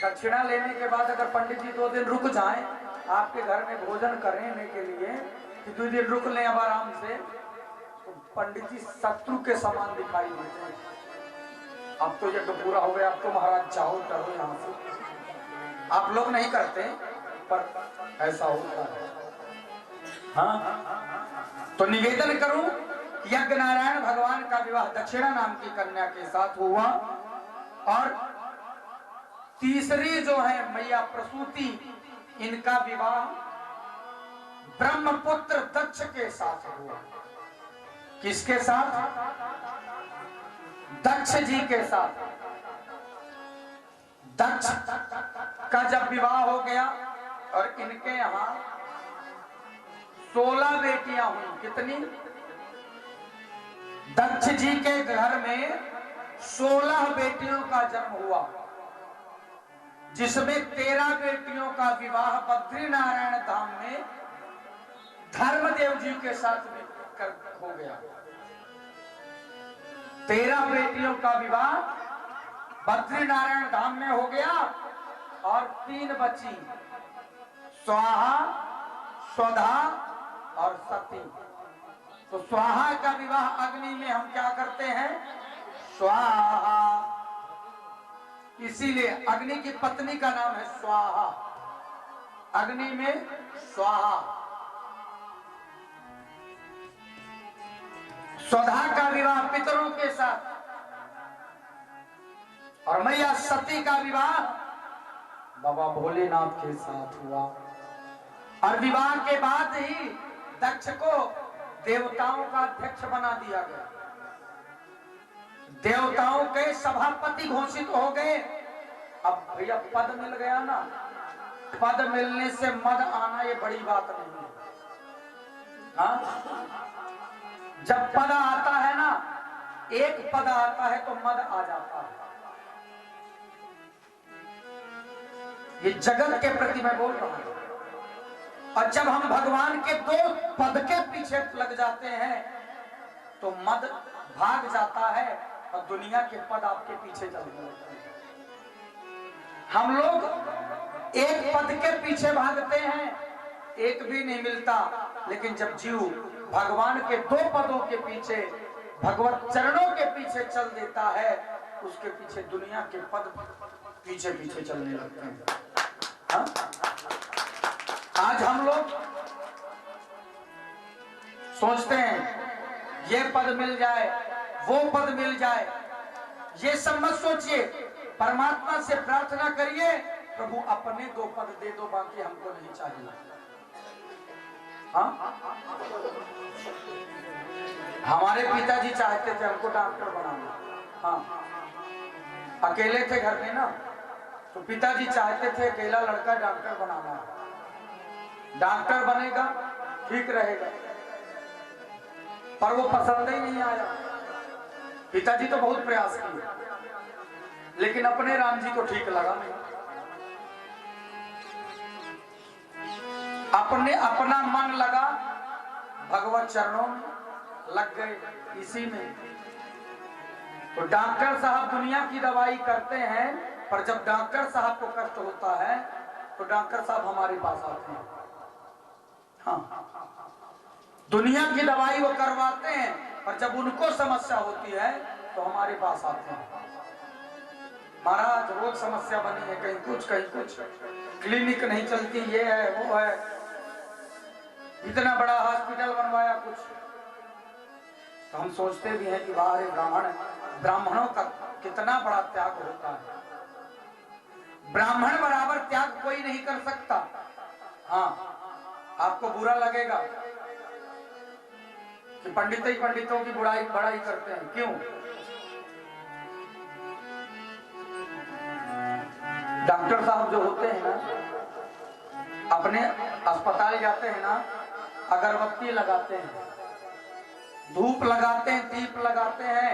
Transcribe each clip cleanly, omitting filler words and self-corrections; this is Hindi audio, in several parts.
दक्षिणा लेने के बाद अगर पंडित जी 2 दिन रुक जाएं आपके घर में भोजन करने के लिए कि 2 दिन रुक लें अब आराम से, तो पंडित जी शत्रु के समान दिखाई देते हैं। अब तो ये तो पूरा हो गया, अब तो महाराज जाओ डरो यहाँ से। आप लोग नहीं करते पर ऐसा होता है। हाँ, तो निवेदन करूं, यज्ञ नारायण भगवान का विवाह दक्षिणा नाम की कन्या के साथ हुआ और तीसरी जो है मैया प्रसूति, इनका विवाह ब्रह्मपुत्र दक्ष के साथ हुआ। किसके साथ? दक्ष जी के साथ। दक्ष का जब विवाह हो गया और इनके यहां 16 बेटियां हुई। कितनी? दक्ष जी के घर में 16 बेटियों का जन्म हुआ, जिसमें 13 बेटियों का विवाह बद्री नारायण धाम में धर्मदेव जी के साथ हो गया। 13 बेटियों का विवाह बद्री नारायण धाम में हो गया और 3 बची, स्वाहा, स्वधा और सती। तो स्वाहा का विवाह अग्नि में हम क्या करते हैं? स्वाहा। इसीलिए अग्नि की पत्नी का नाम है स्वाहा, अग्नि में स्वाहा। स्वधा का विवाह पितरों के साथ और मैया सती का विवाह बाबा भोलेनाथ के साथ हुआ। और विवाह के बाद ही दक्ष को देवताओं का अध्यक्ष बना दिया गया। देवताओं के सभापति घोषित हो गए। अब भैया पद मिल गया ना, पद मिलने से मद आना ये बड़ी बात नहीं है। हाँ? जब पद आता है ना, एक पद आता है तो मद आ जाता है। ये जगत के प्रति मैं बोल रहा हूं। और जब हम भगवान के 2 पद के पीछे लग जाते हैं तो मद भाग जाता है और दुनिया के पद आपके पीछे चल जाते हैं। हम लोग एक पद के पीछे भागते हैं, एक भी नहीं मिलता। लेकिन जब जीव भगवान के 2 पदों के पीछे, भगवत चरणों के पीछे चल देता है, उसके पीछे दुनिया के पद पीछे पीछे चलने लगते हैं। हाँ? आज हम लोग सोचते हैं ये पद मिल जाए, वो पद मिल जाए। ये सब मत सोचिए, परमात्मा से प्रार्थना करिए, प्रभु अपने 2 पद दे दो, बाकी हमको नहीं चाहिए। हाँ? हमारे पिताजी चाहते थे हमको डॉक्टर बनाना। हाँ, अकेले थे घर में ना, तो पिताजी चाहते थे अकेला लड़का डॉक्टर बनाना। डॉक्टर बनेगा ठीक रहेगा, पर वो पसंद ही नहीं आया। पिताजी तो बहुत प्रयास किए, लेकिन अपने राम जी को ठीक लगा नहीं। अपने अपना मन लगा भगवत चरणों में, लग गए इसी में। तो डॉक्टर साहब दुनिया की दवाई करते हैं, पर जब डॉक्टर साहब को कष्ट होता है तो डॉक्टर साहब हमारे पास आते हैं। हाँ, दुनिया की दवाई वो करवाते हैं, पर जब उनको समस्या होती है तो हमारे पास आते हैं। महाराज रोज समस्या बनी है, कहीं कुछ कहीं कुछ, क्लिनिक नहीं चलती, ये है वो है, इतना बड़ा हॉस्पिटल बनवाया कुछ। तो हम सोचते भी हैं कि बाहर ब्राह्मणों का कितना बड़ा त्याग होता है। ब्राह्मण बराबर त्याग कोई नहीं कर सकता। हाँ, आपको बुरा लगेगा कि पंडित ही पंडितों की बड़ाई करते हैं। क्यों? डॉक्टर साहब जो होते हैं ना, अपने अस्पताल जाते हैं ना, अगरबत्ती लगाते हैं, धूप लगाते हैं, दीप लगाते हैं,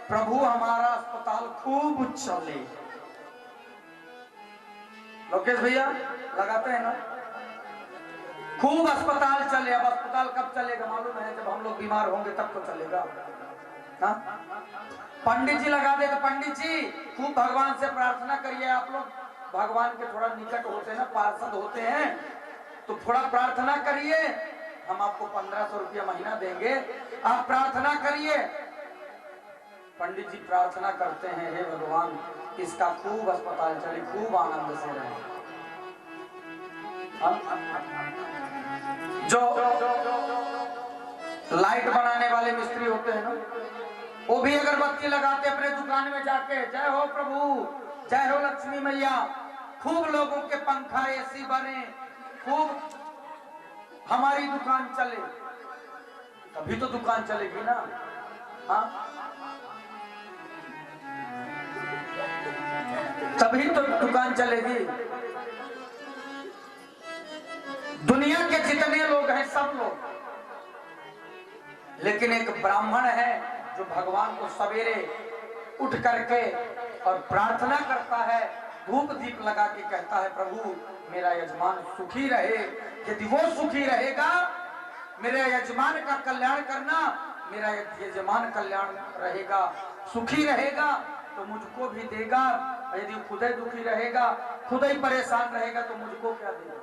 प्रभु हमारा अस्पताल खूब चले। लोकेश भैया लगाते हैं ना, खूब अस्पताल चले। अब अस्पताल कब चलेगा मालूम है? जब हम लोग बीमार होंगे तब तो चलेगा। हाँ? पंडित जी लगा दे तो पंडित जी खूब भगवान से प्रार्थना करिए, आप लोग भगवान के थोड़ा निकट होते हैं ना, पार्षद होते हैं, तो थोड़ा प्रार्थना करिए, हम आपको 1500 रुपया महीना देंगे, आप प्रार्थना करिए। पंडित जी प्रार्थना करते हैं, हे भगवान इसका खूब अस्पताल चले, खूब आनंद से रहे। जो लाइट बनाने वाले मिस्त्री होते हैं ना, वो भी अगरबत्ती लगाते अपने दुकान में जाके, जय हो प्रभु, जय हो लक्ष्मी मैया, खूब लोगों के पंखा एसी बने, खूब हमारी दुकान चले, तभी तो दुकान चलेगी ना। हाँ, तभी तो दुकान चलेगी। दुनिया के जितने लोग हैं सब लोग, लेकिन एक ब्राह्मण है जो भगवान को सवेरे उठ करके और प्रार्थना करता है, धूप दीप लगा के कहता है, प्रभु मेरा यजमान सुखी रहे। यदि वो सुखी रहेगा, मेरे यजमान का कल्याण करना, मेरा यजमान कल्याण रहेगा, सुखी रहेगा तो मुझको भी देगा। यदि खुद ही दुखी रहेगा, खुद ही परेशान रहेगा तो मुझको क्या देगा।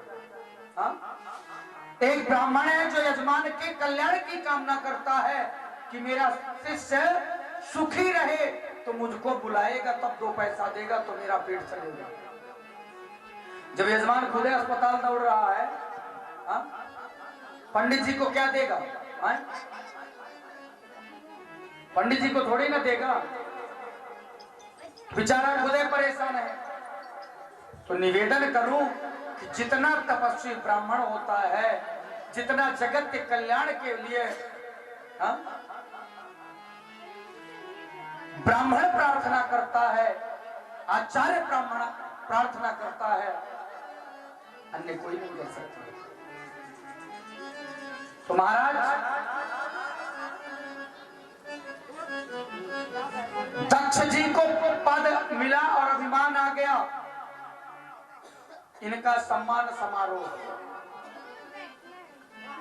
हाँ? एक ब्राह्मण है जो यजमान के कल्याण की कामना करता है कि मेरा शिष्य सुखी रहे, तो मुझको बुलाएगा, तब 2 पैसा देगा तो मेरा पेट चलेगा। जब यजमान खुद अस्पताल दौड़ रहा है, हाँ? पंडित जी को क्या देगा? हाँ? पंडित जी को थोड़ी ना देगा, बेचारा खुद परेशान है। तो निवेदन करूं कि जितना तपस्वी ब्राह्मण होता है, जितना जगत के कल्याण के लिए ब्राह्मण प्रार्थना करता है, आचार्य ब्राह्मण प्रार्थना करता है, अन्य कोई नहीं कर सकता। तो महाराज दक्ष जी को पद मिला और अभिमान आ गया, इनका सम्मान समारोह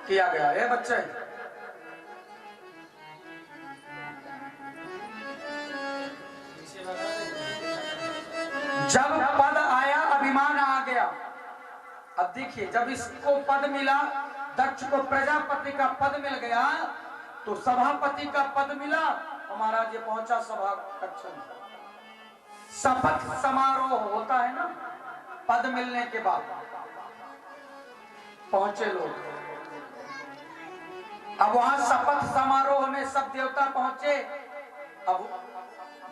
किया गया। ये बच्चे जब पद आया, अभिमान आ गया। अब देखिए, जब इसको पद मिला, दक्ष को प्रजापति का पद मिल गया, तो सभापति का पद मिला, और महाराज ये पहुंचा सभा कक्ष में। शपथ समारोह होता है ना, पद मिलने के बाद पहुंचे लोग। अब वहां शपथ समारोह में सब देवता पहुंचे। अब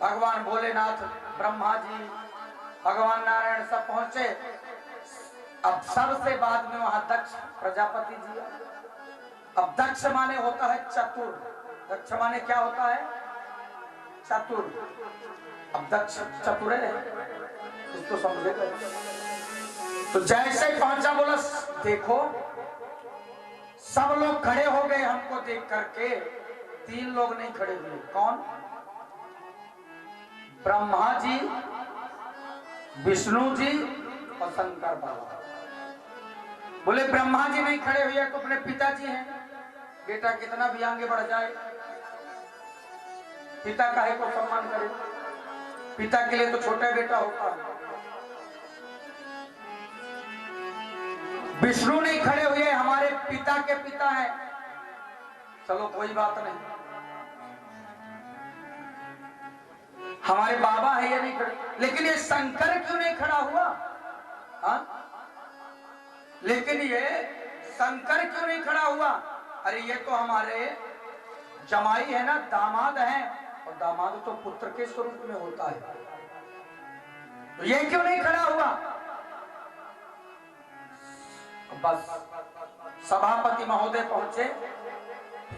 भगवान भोलेनाथ, ब्रह्मा जी, भगवान नारायण सब पहुंचे। अब सबसे बाद में वहां दक्ष प्रजापति जी। अब दक्ष माने होता है चतुर। दक्ष माने क्या होता है? चतुर। अब दक्ष चतुर है, उसको समझेगा। तो जैसे ही पहुंचा, बोला देखो, सब लोग खड़े हो गए हमको देख करके, 3 लोग नहीं खड़े हुए। कौन? ब्रह्मा जी, विष्णु जी और शंकर बाबा। बोले ब्रह्मा जी नहीं खड़े हुए तो अपने पिताजी हैं। बेटा कितना भी आगे बढ़ जाए, पिता काहे को सम्मान करे? पिता के लिए तो छोटा बेटा होता है। विष्णु नहीं खड़े हुए, हमारे पिता के पिता हैं। चलो कोई बात नहीं, हमारे बाबा है, ये नहीं खड़े। लेकिन ये शंकर क्यों नहीं खड़ा हुआ? हाँ? लेकिन ये शंकर क्यों नहीं खड़ा हुआ? अरे ये तो हमारे जमाई है ना, दामाद हैं, और दामाद तो पुत्र के स्वरूप में होता है, तो ये क्यों नहीं खड़ा हुआ? बस सभापति महोदय पहुंचे।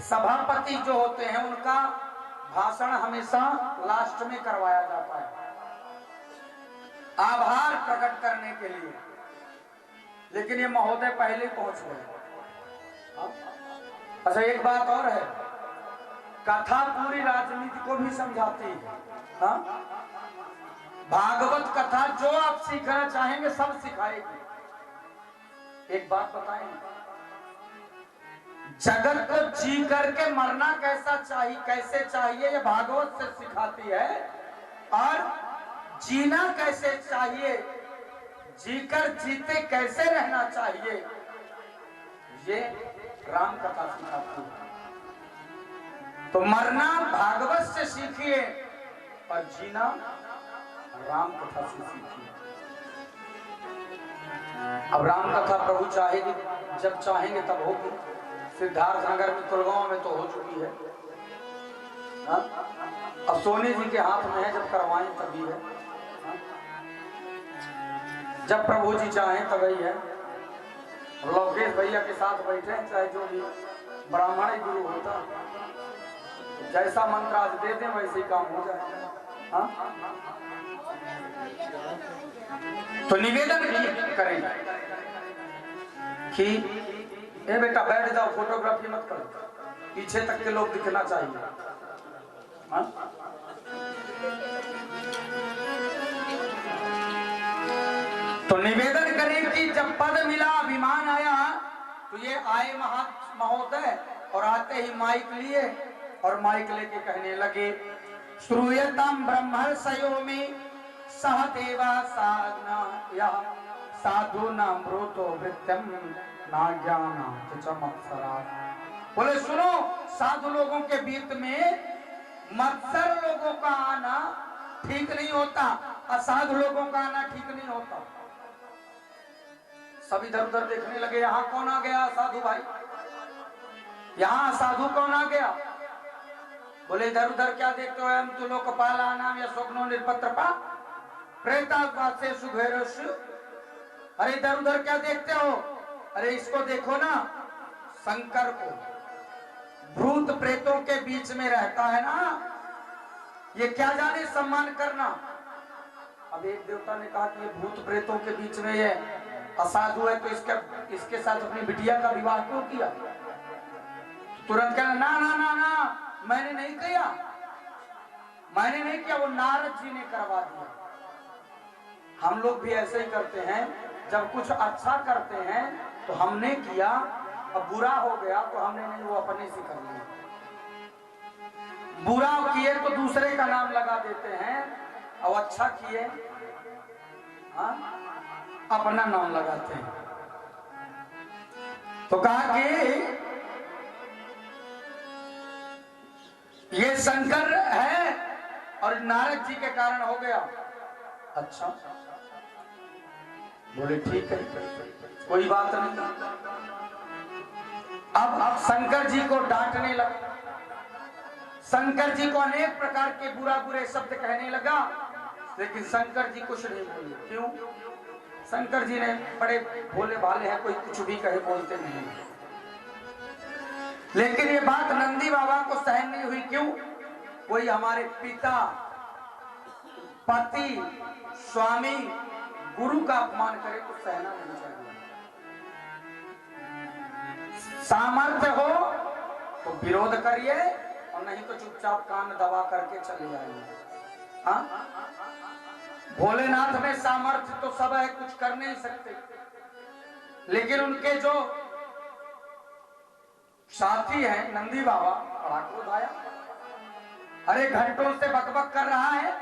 सभापति जो होते हैं उनका भाषण हमेशा लास्ट में करवाया जाता है, आभार प्रकट करने के लिए। लेकिन ये महोदय पहले पहुंच गए। अच्छा, एक बात और है, कथा पूरी राजनीति को भी समझाती है। हाँ? भागवत कथा जो आप सीखना चाहेंगे सब सिखाएगी। एक बात बताएं, जगत को जी करके मरना कैसा चाहिए, कैसे चाहिए, ये भागवत से सिखाती है। और जीना कैसे चाहिए, जीकर जीते कैसे रहना चाहिए, ये राम कथा सिखाती है। तो मरना भागवत से सीखिए और जीना राम कथा से सीखिए। अब राम कथा प्रभु चाहेगी, जब चाहेंगे तब होगी। सिद्धार्थ नगर में, कुलगांव में तो हो चुकी है। हा? अब सोनी जी के हाथ में है, जब करवाएं तभी है। हा? जब प्रभु जी चाहें तभी है। लोकेश भैया के साथ बैठे, चाहे जो भी ब्राह्मण ही गुरु होता, जैसा मंत्र आज दे दें वैसे ही काम हो जाए। हाँ? तो निवेदन करें कि ए बेटा बैठ जाओ, फोटोग्राफी मत करो, पीछे तक के लोग दिखना चाहिए। हाँ? तो निवेदन करें कि जब पद मिला, अभिमान आया, तो ये आए महोदय और आते ही माइक लिए और माइक लेके कहने लगे, श्रूयताम ब्रह्मर्षयो में सहदेवा साधना या साधु नामृतो वृत्यम ना ज्ञान चमत्सरा। बोले सुनो, साधु लोगों के बीच में मत्सर लोगों का आना ठीक नहीं होता, असाधु लोगों का आना ठीक नहीं होता। सब इधर उधर देखने लगे, यहाँ कौन आ गया साधु भाई, यहाँ साधु कौन आ गया। बोले इधर उधर क्या देखते हो, हम तो लोग कपाला नाम या स्वप्नो निरपत्रपा प्रेतावासे सुघेरस। अरे इधर उधर क्या देखते हो, अरे इसको देखो ना, शंकर को। भूत प्रेतों के बीच में रहता है ना, ये क्या जाने सम्मान करना। अब एक देवता ने कहा कि ये भूत प्रेतों के बीच में ये असाधु है, तो इसके साथ अपनी बिटिया का विवाह क्यों किया। तुरंत कहना ना ना ना ना, मैंने नहीं किया, मैंने नहीं किया, वो नारद जी ने करवा दिया। हम लोग भी ऐसे ही करते हैं, जब कुछ अच्छा करते हैं तो हमने किया, अब बुरा हो गया तो हमने नहीं, वो अपने से कर लिया। बुरा किए तो दूसरे का नाम लगा देते हैं, और अच्छा किए अपना नाम लगाते हैं। तो कहा कि ये शंकर है और नारद जी के कारण हो गया। अच्छा, बोले ठीक है, कोई बात नहीं। अब शंकर जी को डांटने लगा, शंकर जी को अनेक प्रकार के बुरे शब्द कहने लगा, लेकिन शंकर जी कुछ नहीं बोले। क्यों? शंकर जी ने बड़े भोले भाले हैं, कोई कुछ भी कहे बोलते नहीं। लेकिन ये बात नंदी बाबा को सहन नहीं हुई। क्यों? कोई हमारे पिता, पति, स्वामी, गुरु का अपमान करे तो सहना नहीं चाहिए। सामर्थ्य हो तो विरोध करिए, और नहीं तो चुपचाप कान दबा करके चले जाइए। हाँ, भोलेनाथ में सामर्थ्य तो सब है, कुछ कर नहीं सकते, लेकिन उनके जो साथी हैं नंदी बाबा, बड़ा क्रोध आया। अरे घंटों से बकबक कर रहा है,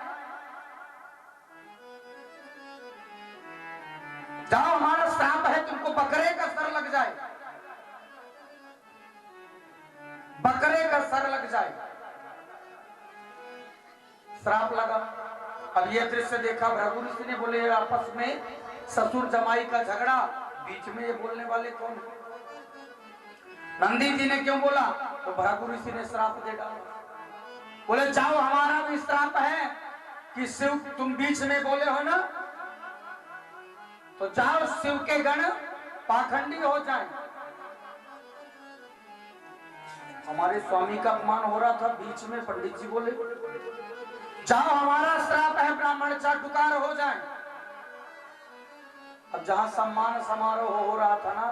जाओ हमारा श्राप है, तुमको बकरे का सर लग जाए, बकरे का सर लग जाए। श्राप लगा। अब यह दृश्य देखा भृगु ऋषि ने, बोले आपस में ससुर जमाई का झगड़ा, बीच में ये बोलने वाले कौन है। नंदी जी ने क्यों बोला, तो भृगु ऋषि ने श्राप दे डाला। बोले जाओ हमारा भी श्राप है कि शिव, तुम बीच में बोले हो ना, तो जाओ शिव के गण पाखंडी हो जाए। हमारे स्वामी का अपमान हो रहा था, बीच में पंडित जी बोले जाओ हमारा श्राप है, ब्राह्मण चाटुकार हो जाए। अब जहां सम्मान समारोह हो रहा था ना,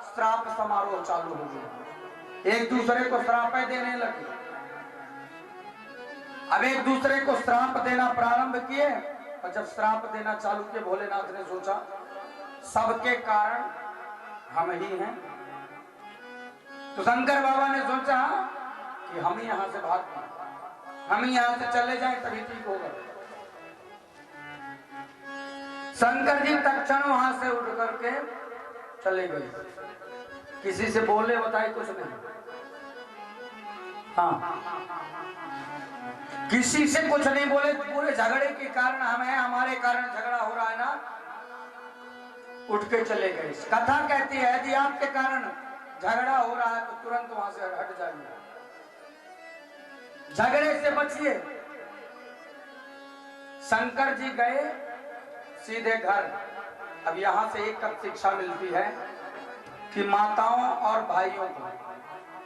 श्राप समारोह चालू हो गया। एक दूसरे को श्राप देने लगे। अब एक दूसरे को श्राप देना प्रारंभ किए, और जब श्राप देना चालू किए, भोलेनाथ ने सोचा सबके कारण हम ही हैं। तो शंकर बाबा ने सोचा कि हम ही यहां से भाग, हम ही यहां से चले जाएं तभी ठीक होगा। शंकर जी तत्क्षण वहां से उठ करके चले गए। किसी से बोले बताए कुछ नहीं। हाँ, किसी से कुछ नहीं बोले। पूरे झगड़े के कारण हमें, हमारे कारण झगड़ा हो रहा है ना, उठ के चले गए। कथा कहती है यदि आपके कारण झगड़ा हो रहा है तो तुरंत वहां से हट जाइए, झगड़े से बचिए। शंकर जी गए सीधे घर। अब यहां से एक शिक्षा मिलती है कि माताओं और भाइयों को,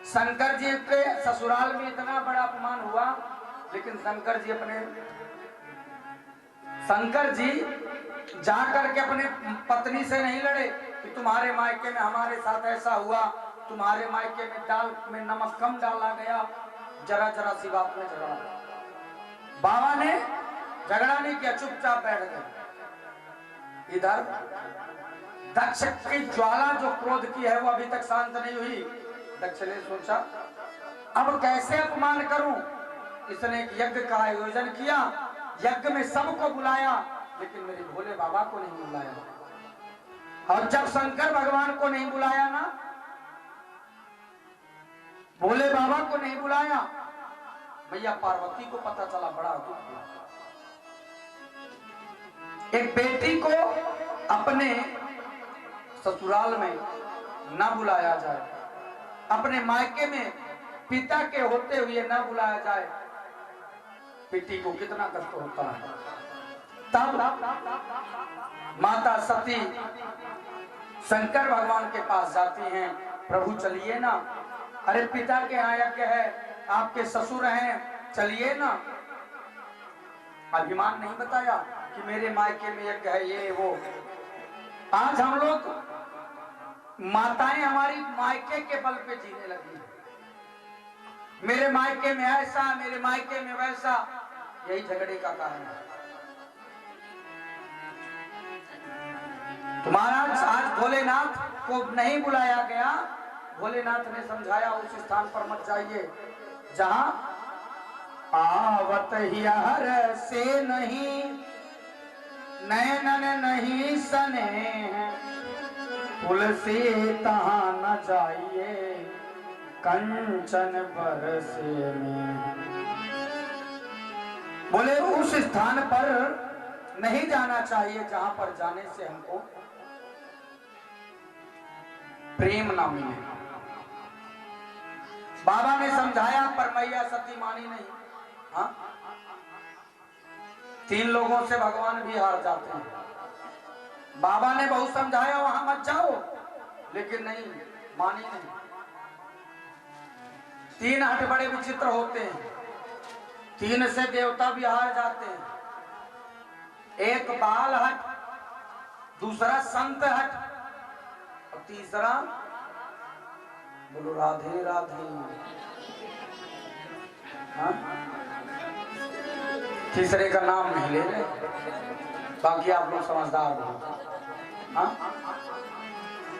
शंकर जी के ससुराल में इतना बड़ा अपमान हुआ, लेकिन शंकर जी जाकर के अपने पत्नी से नहीं लड़े कि तुम्हारे मायके में हमारे साथ ऐसा हुआ, तुम्हारे मायके में दाल में नमक कम डाला गया, जरा जरा सी बात में झगड़ा। बाबा ने झगड़ा नहीं किया, चुपचाप बैठ गए। इधर दक्ष की ज्वाला जो क्रोध की है वो अभी तक शांत नहीं हुई। दक्ष ने सोचा अब कैसे अपमान करूं। इसने एक यज्ञ का आयोजन किया, यज्ञ में सबको बुलाया, लेकिन मेरे भोले बाबा को नहीं बुलाया। और जब शंकर भगवान को नहीं बुलाया ना, भोले बाबा को नहीं बुलाया, मैया पार्वती को पता चला, बड़ा दुख हुआ। एक बेटी को अपने ससुराल में ना बुलाया जाए, अपने मायके में पिता के होते हुए ना बुलाया जाए, बेटी को कितना कष्ट होता है। तब माता सती शंकर भगवान के पास जाती हैं, प्रभु चलिए ना, अरे पिता के यहाँ यज्ञ है, आपके ससुर हैं, चलिए ना। अभिमान नहीं बताया कि मेरे मायके में यज्ञ है, ये वो। आज हम लोग माताएं हमारी मायके के बल पे जीने लगी। मेरे मायके में ऐसा, मेरे मायके में वैसा, यही झगड़े का कारण है। तुम्हारा आज भोलेनाथ को नहीं बुलाया गया, भोलेनाथ ने समझाया उस स्थान पर मत जाइए जहां आवत ही हर से नहीं, नैनन नहीं सने, तुलसी तहां न जाइए, कंचन बरसे में। बोले उस स्थान पर नहीं जाना चाहिए जहां पर जाने से हमको प्रेम ना मिले। बाबा ने समझाया पर मैया सती मानी नहीं। हाँ, 3 लोगों से भगवान भी हार जाते हैं। बाबा ने बहुत समझाया वहां मत जाओ, लेकिन नहीं मानी नहीं। 3 हट बड़े विचित्र होते हैं, 3 से देवता भी हार जाते हैं। एक बाल हट, दूसरा संत हट, और तीसरा बोलो राधे राधे। हाँ? तीसरे का नाम नहीं ले रहे, बाकी आप लोग समझदार हो। हाँ?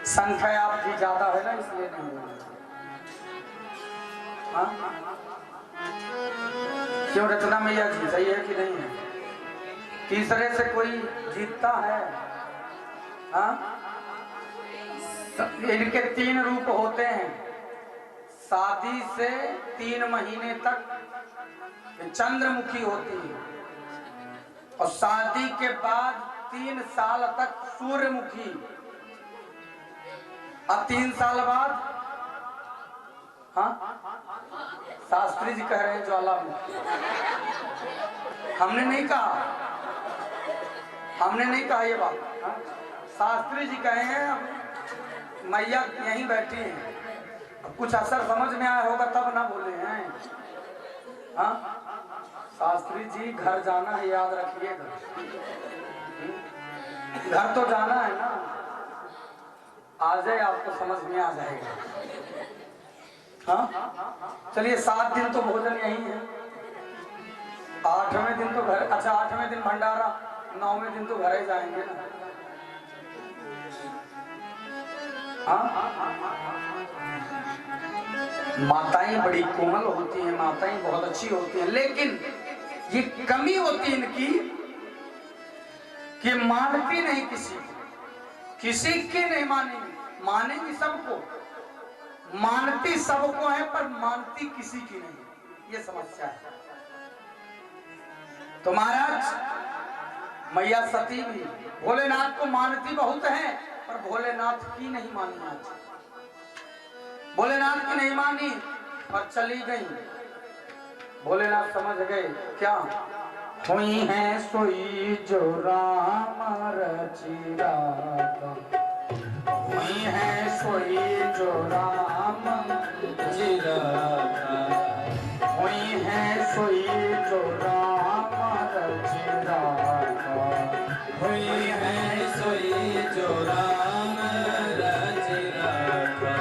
संख्या आपकी ज्यादा है ना, इसलिए नहीं बोल रहे। हाँ? क्यों रचना मैया जी सही है कि नहीं है? तीसरे से कोई जीतता है? हाँ? इनके 3 रूप होते हैं। शादी से 3 महीने तक चंद्रमुखी होती है, और शादी के बाद 3 साल तक सूर्यमुखी, और 3 साल बाद, हाँ, शास्त्री जी कह रहे हैं ज्वालामुखी। हमने नहीं कहा ये बात। हाँ? शास्त्री जी कहे हैं, मैया यहीं बैठी हैं, कुछ असर समझ में आया होगा तब ना बोले हैं। हाँ? शास्त्री जी घर जाना है, याद रखिएगा, घर तो जाना है ना। आ जाए आपको समझ में आ जाएगा। हाँ, चलिए 7 दिन तो भोजन यही है, 8वें दिन तो घर, अच्छा 8वें दिन भंडारा, 9वें दिन तो घर ही जाएंगे ना। हाँ? माताएं बड़ी कोमल होती हैं, माताएं बहुत अच्छी होती हैं, लेकिन ये कमी होती है इनकी कि मानती नहीं किसी की नहीं मानेगी, मानेगी सबको, मानती सबको है पर मानती किसी की नहीं, ये समस्या है। तो महाराज मैया सती भी भोलेनाथ को मानती बहुत है पर भोलेनाथ की नहीं मानी। आज भोलेनाथ की नहीं मानी और चली गई। भोलेनाथ समझ गए क्या हुई है सोई जो राम रचिराता, हुई है सोई जो राम रचिराता, हुई है सोई जो राम रचिराता, हुई है सोई जो राम रचिराता।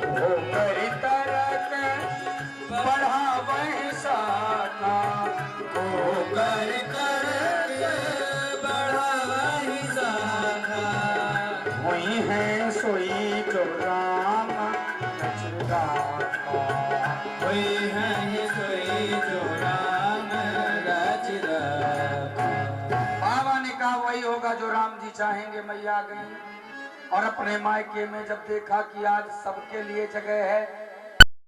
हो करी तरक बढ़ावे साका, हो करी तरक बढ़ावे साका, हुई है सोई जो राम रचिराता, हुई है सोई जो राम रचिराता। बाबा ने कहा वही होगा जो राम जी चाहेंगे। मैया गई और अपने मायके में जब देखा कि आज सबके लिए जगह है,